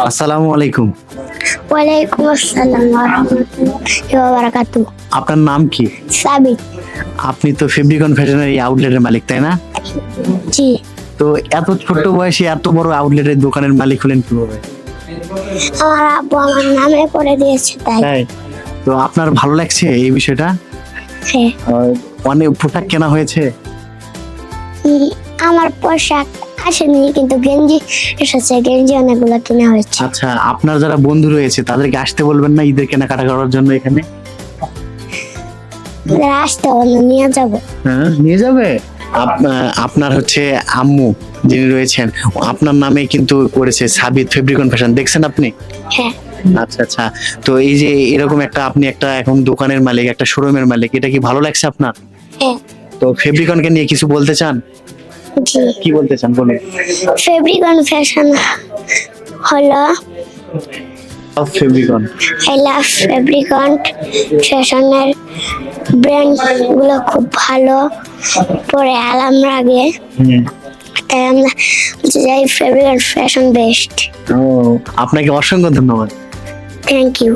আসসালামু আলাইকুম। ওয়ালাইকুম আসসালাম ওয়া রাহমাতুল্লাহি ওয়া বারাকাতুহু। আপনার নাম কি? সাবিত। আপনি তো ফেব্রিকন ফ্যাশনের এই আউটলেটের মালিক, তাই না? জি। তো এত ছোট্ট বয়সে এত বড় আউটলেটের দোকানের মালিক হলেন কিভাবে? আমার আব্বু আমার নামে করে দিয়েছে তাই। তাই? তো আপনার ভালো লাগছে এই বিষয়টা? হ্যাঁ। অনেক পোশাক কেনা হয়েছে? আমার পোশাক আসেনি কিন্তু গেঞ্জি এসেছে, গেঞ্জি অনেকগুলো কিনা হয়েছে। আচ্ছা, আপনার যারা বন্ধু রয়েছে তাদেরকে আসতে বলবেন না ঈদের কেনাকাটা করার জন্য এখানে? আসতে হলো নিয়ে যাব। হ্যাঁ, নিয়ে যাবে। আপনার হচ্ছে আম্মু যিনি রয়েছেন, আপনার নামে কিন্তু করেছে সাবিত ফেব্রিকন ফ্যাশন, দেখছেন আপনি? হ্যাঁ। আচ্ছা আচ্ছা। তো এই যে এরকম একটা আপনি একটা এখন দোকানের মালিক, একটা শোরুমের মালিক, এটা কি ভালো লাগছে আপনার? হ্যাঁ। তো ফেব্রিকনকে নিয়ে কিছু বলতে চান? জি। কি বলতে চান বলুন। ফেব্রিকন ফ্যাশন হলো ফেব্রিকন আই লাভ ফেব্রিকন ফ্যাশনের ব্র্যান্ড গুলো খুব ভালো, পরে আরাম লাগে, তাই আমরা বলতে চাই ফেব্রিকন ফ্যাশন বেস্ট। ও, আপনাকে অসংখ্য ধন্যবাদ। Thank you.